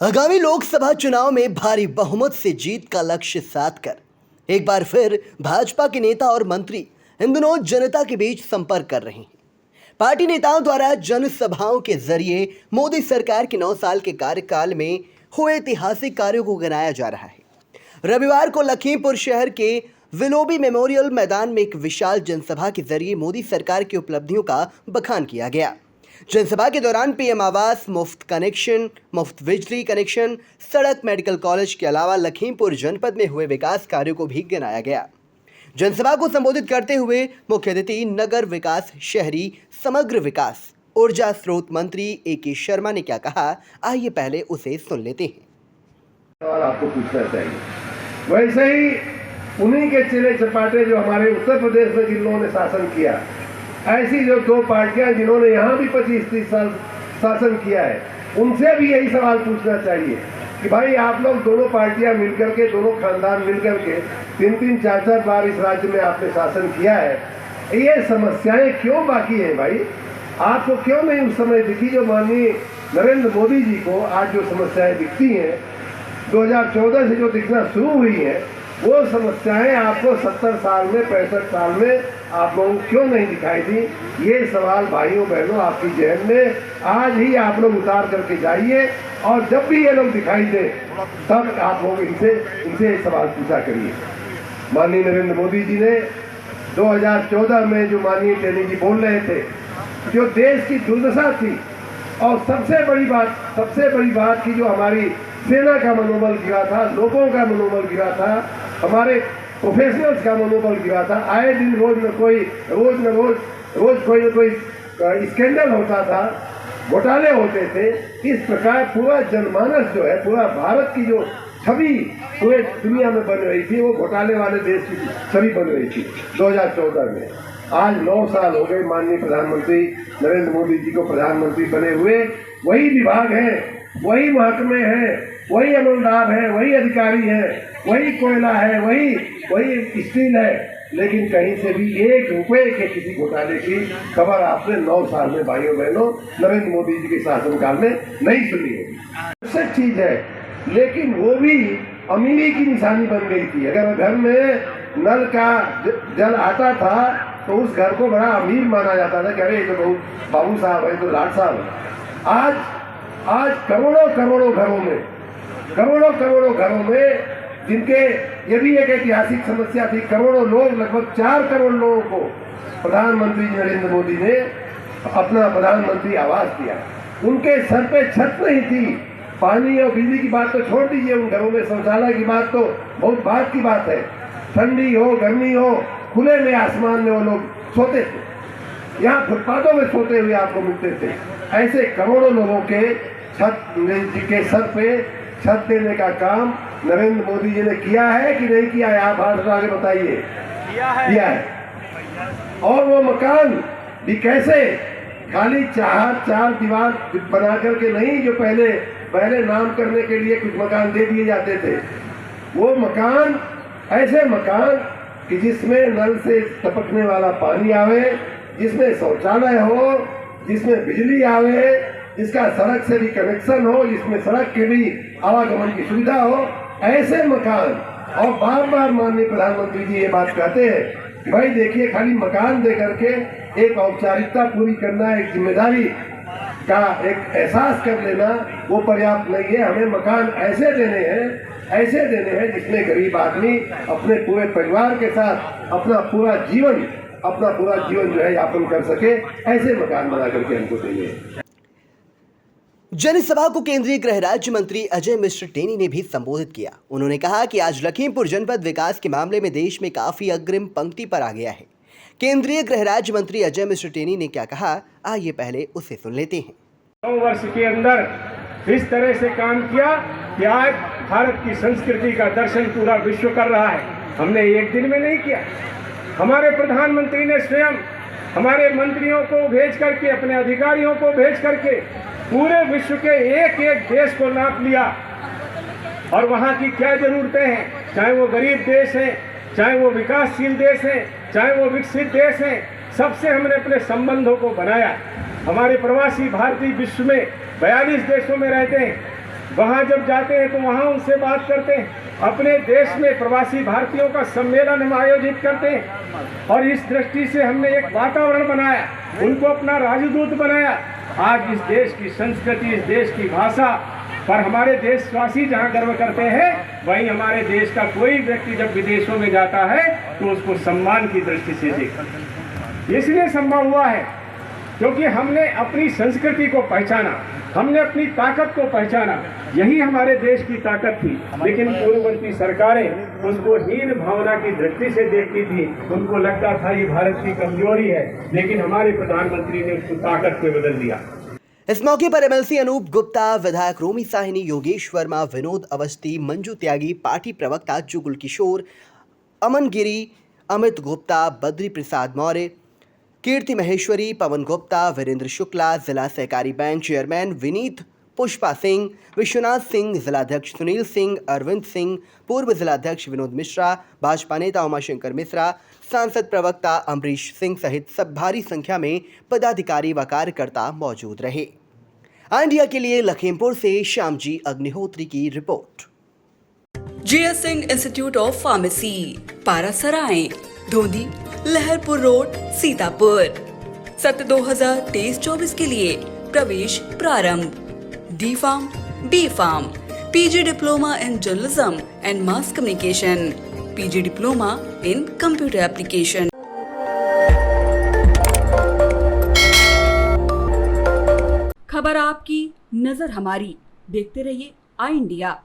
आगामी लोकसभा चुनाव में भारी बहुमत से जीत का लक्ष्य साध कर एक बार फिर भाजपा के नेता और मंत्री इन दिनों जनता के बीच संपर्क कर रहे हैं। पार्टी नेताओं द्वारा जनसभाओं के जरिए मोदी सरकार के 9 साल के कार्यकाल में हुए ऐतिहासिक कार्यों को गिनाया जा रहा है। रविवार को लखीमपुर शहर के विलोबी मेमोरियल मैदान में एक विशाल जनसभा के जरिए मोदी सरकार की उपलब्धियों का बखान किया गया। जनसभा के दौरान पीएम आवास, मुफ्त कनेक्शन, मुफ्त बिजली कनेक्शन, सड़क, मेडिकल कॉलेज के अलावा लखीमपुर जनपद में हुए विकास कार्यों को भी गिनाया गया। जनसभा को संबोधित करते हुए मुख्य अतिथि नगर विकास, शहरी समग्र विकास, ऊर्जा स्रोत मंत्री ए.के. शर्मा ने क्या कहा, आइए पहले उसे सुन लेते हैं। सवाल आपको पूछना चाहिए। वैसे ही उन्हीं के चेले चपाटे जो हमारे उत्तर प्रदेश में जिन लोगों ने शासन किया, ऐसी जो 2 पार्टियां जिन्होंने यहाँ भी 25-30 साल शासन किया है, उनसे भी यही सवाल पूछना चाहिए कि भाई आप लोग दोनों पार्टियां मिलकर के, दोनों खानदान मिलकर के 3-3, 4-4 बार इस राज्य में आपने शासन किया है, ये समस्याएं क्यों बाकी है भाई? आपको क्यों नहीं उस समय दिखी जो माननीय नरेंद्र मोदी जी को आज जो समस्याएं दिखती हैं, 2014 से जो दिखना शुरू हुई है, वो समस्याएं आपको 70 साल में, 65 साल में आप लोगों को क्यों नहीं दिखाई दी? ये सवाल भाइयों बहनों आपकी जेहन में आज ही आप लोग उतार करके जाइए, और जब भी ये लोग दिखाई दे तब आप लोग इनसे सवाल पूछा करिए। माननीय नरेंद्र मोदी जी ने 2014 में जो माननीय टेनी जी बोल रहे थे, जो देश की दुर्दशा थी, और सबसे बड़ी बात की जो हमारी सेना का मनोबल गिरा था, लोगों का मनोबल गिरा था, हमारे प्रोफेशनल्स का मनोबल गिरा था। आए दिन रोज न कोई स्कैंडल होता था, घोटाले होते थे। इस प्रकार पूरा जनमानस जो है, पूरा भारत की जो छवि पूरे दुनिया में बन रही थी, वो घोटाले वाले देश की छवि बन रही थी 2014 में। आज 9 साल हो गए माननीय प्रधानमंत्री नरेंद्र मोदी जी को प्रधानमंत्री बने हुए। वही विभाग है, वही महकमे हैं, वही अमलदार है, वही अधिकारी है, वही कोयला है, वही स्टील है, लेकिन कहीं से भी 1 रुपए के किसी घोटाले की खबर आपने 9 साल में भाइयों बहनों नरेंद्र मोदी जी के शासनकाल में नहीं सुनी होगी। सच चीज है, लेकिन वो भी अमीरी की निशानी बन गई थी। अगर घर में नल का जल आता था तो उस घर को बड़ा अमीर माना जाता था कि अरे ये तो बहुत बाबू साहब है, तो लाट साहब है। आज करोड़ों घरों में जिनके, ये भी एक ऐतिहासिक समस्या थी, करोड़ों लोग, लगभग 4 करोड़ लोगों को प्रधानमंत्री नरेंद्र मोदी ने अपना प्रधानमंत्री आवास दिया। उनके सर पे छत नहीं थी। पानी और बिजली की बात तो छोड़ दीजिए, उन घरों में शौचालय की बात तो बहुत बात की बात है। ठंडी हो, गर्मी हो, खुले में आसमान में वो लोग सोते थे, यहाँ फुटपाथों में सोते हुए आपको मिलते थे। ऐसे करोड़ों लोगों के सर पे छत देने का काम नरेंद्र मोदी जी ने किया है कि नहीं किया है? आप हाथ आगे बताइए। किया है। और वो मकान भी कैसे? खाली 4 दीवार बना करके नहीं, जो पहले नाम करने के लिए कुछ मकान दे दिए जाते थे। वो मकान, ऐसे मकान कि जिसमें नल से टपकने वाला पानी आवे, जिसमें शौचालय हो, जिसमें बिजली आवे, जिसका सड़क से भी कनेक्शन हो, जिसमें सड़क के भी आवागमन की सुविधा हो, ऐसे मकान। और बार माननीय प्रधानमंत्री जी ये बात कहते हैं कि भाई देखिए, खाली मकान दे करके एक औपचारिकता पूरी करना, एक जिम्मेदारी का एक एहसास कर लेना, वो पर्याप्त नहीं है। हमें मकान ऐसे देने हैं जिसमें गरीब आदमी अपने पूरे परिवार के साथ अपना पूरा जीवन जो है यापन कर सके। ऐसे मकान बना करके हमको चाहिए। जनसभा को केंद्रीय गृह राज्य मंत्री अजय मिश्र टेनी ने भी संबोधित किया। उन्होंने कहा कि आज लखीमपुर जनपद विकास के मामले में देश में काफी अग्रिम पंक्ति पर आ गया है। केंद्रीय गृह राज्य मंत्री अजय मिश्र टेनी ने क्या कहा, आइए पहले उसे सुन लेते हैं। 9 वर्ष के अंदर इस तरह से काम किया कि आज भारत की संस्कृति का दर्शन पूरा विश्व कर रहा है। हमने एक दिन में नहीं किया। हमारे प्रधानमंत्री ने स्वयं हमारे मंत्रियों को भेज करके, अपने अधिकारियों को भेज करके पूरे विश्व के एक देश को नाप लिया, और वहाँ की क्या जरूरतें हैं, चाहे वो गरीब देश हैं, चाहे वो विकासशील देश हैं, चाहे वो विकसित देश हैं, सबसे हमने अपने संबंधों को बनाया। हमारे प्रवासी भारतीय विश्व में 42 देशों में रहते हैं। वहाँ जब जाते हैं तो वहाँ उनसे बात करते हैं। अपने देश में प्रवासी भारतीयों का सम्मेलन हम आयोजित करते हैं और इस दृष्टि से हमने एक वातावरण बनाया, उनको अपना राजदूत बनाया। आज इस देश की संस्कृति, इस देश की भाषा पर हमारे देशवासी जहाँ गर्व करते हैं, वहीं हमारे देश का कोई व्यक्ति जब विदेशों में जाता है तो उसको सम्मान की दृष्टि से देखता है। इसलिए संभव हुआ है क्योंकि हमने अपनी संस्कृति को पहचाना, हमने अपनी ताकत को पहचाना। यही हमारे देश की ताकत थी, लेकिन पूर्ववर्ती सरकारें उसको हीन भावना की दृष्टि से देखती थी। उनको लगता था ये भारत की कमजोरी है, लेकिन हमारे प्रधानमंत्री ने उसको ताकत में बदल दिया। इस मौके पर एमएलसी अनूप गुप्ता, विधायक रोमी साहिनी, योगेश वर्मा, विनोद अवस्थी, मंजू त्यागी, पार्टी प्रवक्ता जुगुल किशोर, अमन गिरी, अमित गुप्ता, बद्री प्रसाद मौर्य, कीर्ति महेश्वरी, पवन गुप्ता, वीरेंद्र शुक्ला, जिला सहकारी बैंक चेयरमैन विनीत, पुष्पा सिंह, विश्वनाथ सिंह, जिलाध्यक्ष सुनील सिंह, अरविंद सिंह, पूर्व जिलाध्यक्ष विनोद मिश्रा, भाजपा नेता उमाशंकर मिश्रा, सांसद प्रवक्ता अमरीश सिंह सहित सब भारी संख्या में पदाधिकारी व कार्यकर्ता मौजूद रहे। इंडिया के लिए लखीमपुर से श्यामजी अग्निहोत्री की report. GS Singh institute of pharmacy, Parasrai, Dhondhi, Laharpur road, Sitapur. सत्र 2023-24 के लिए प्रवेश प्रारंभ। D pharm, B pharm, PG diploma in journalism and mass communication, PG diploma in computer application. खबर आपकी, नजर हमारी। देखते रहिए आई इंडिया।